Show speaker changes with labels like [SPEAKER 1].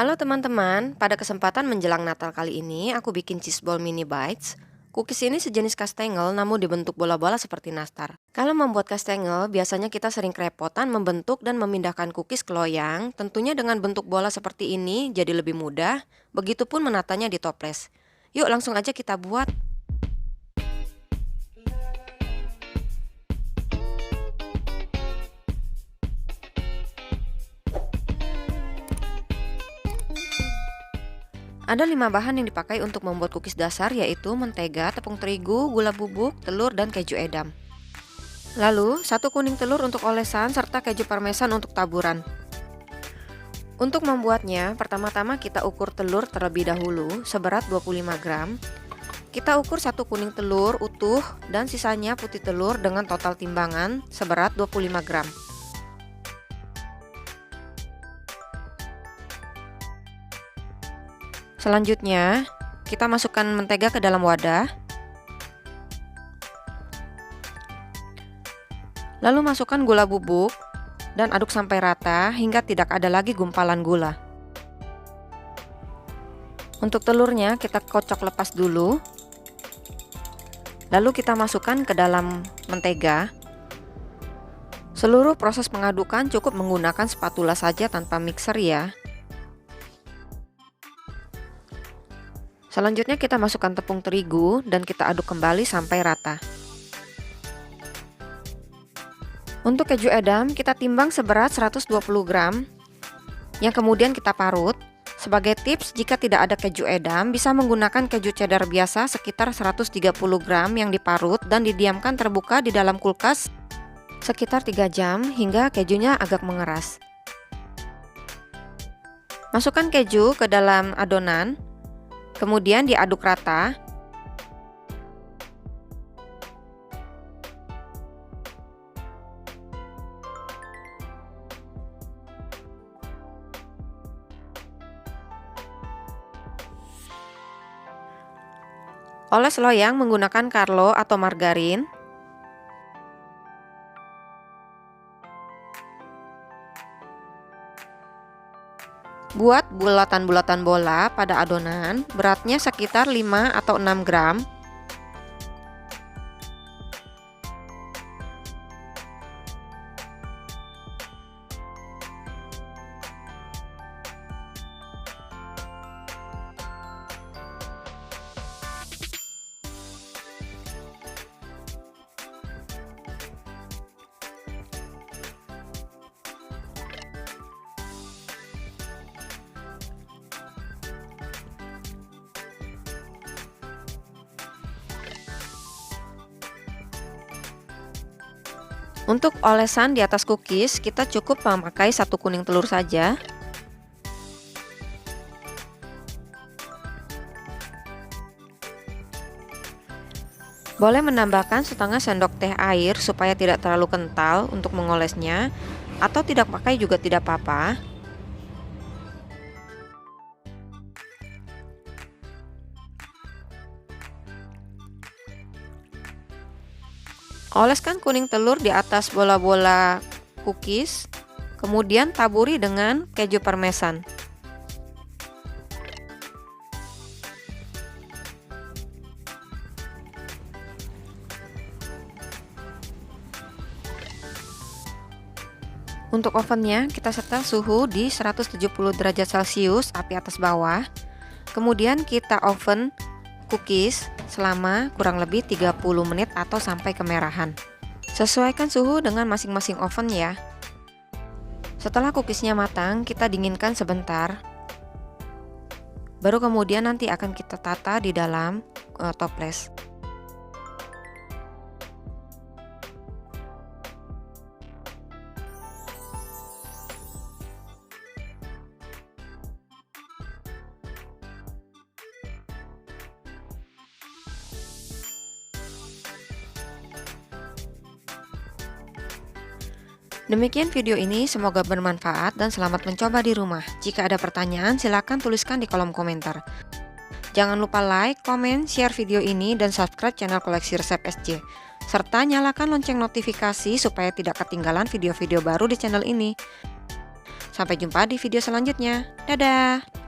[SPEAKER 1] Halo teman-teman, pada kesempatan menjelang Natal kali ini aku bikin cheese ball mini bites. Cookies ini sejenis kastengel namun dibentuk bola-bola seperti nastar. Kalau membuat kastengel, biasanya kita sering kerepotan membentuk dan memindahkan cookies ke loyang. Tentunya dengan bentuk bola seperti ini jadi lebih mudah, begitupun menatanya di toples. Yuk langsung aja kita buat. Ada 5 bahan yang dipakai untuk membuat cookies dasar, yaitu mentega, tepung terigu, gula bubuk, telur, dan keju edam. Lalu, 1 kuning telur untuk olesan serta keju parmesan untuk taburan. Untuk membuatnya, pertama-tama kita ukur telur terlebih dahulu seberat 25 gram. Kita ukur 1 kuning telur utuh dan sisanya putih telur dengan total timbangan seberat 25 gram. Selanjutnya, kita masukkan mentega ke dalam wadah. Lalu masukkan gula bubuk dan aduk sampai rata hingga tidak ada lagi gumpalan gula. Untuk telurnya kita kocok lepas dulu. Lalu kita masukkan ke dalam mentega. Seluruh proses pengadukan cukup menggunakan spatula saja tanpa mixer ya. Selanjutnya kita masukkan tepung terigu dan kita aduk kembali sampai rata. Untuk keju edam kita timbang seberat 120 gram yang kemudian kita parut. Sebagai tips, jika tidak ada keju edam bisa menggunakan keju cheddar biasa sekitar 130 gram yang diparut dan didiamkan terbuka di dalam kulkas sekitar 3 jam hingga kejunya agak mengeras. Masukkan keju ke dalam adonan. Kemudian diaduk rata. Oles loyang menggunakan Carlo atau margarin. Buat bulatan-bulatan bola pada adonan, beratnya sekitar 5 atau 6 gram. Untuk olesan di atas cookies, kita cukup memakai 1 kuning telur saja. Boleh menambahkan setengah sendok teh air supaya tidak terlalu kental untuk mengolesnya, atau tidak pakai juga tidak apa-apa. Oleskan kuning telur di atas bola-bola cookies, kemudian taburi dengan keju parmesan. Untuk ovennya, kita setel suhu di 170 derajat Celcius, api atas bawah. Kemudian kita oven cookies selama kurang lebih 30 menit atau sampai kemerahan. Sesuaikan suhu dengan masing-masing oven ya. Setelah cookiesnya matang, kita dinginkan sebentar. Baru kemudian nanti akan kita tata di dalam toples. Demikian video ini, semoga bermanfaat dan selamat mencoba di rumah. Jika ada pertanyaan, silakan tuliskan di kolom komentar. Jangan lupa like, komen, share video ini, dan subscribe channel Koleksi Resep SJ. Serta nyalakan lonceng notifikasi supaya tidak ketinggalan video-video baru di channel ini. Sampai jumpa di video selanjutnya. Dadah!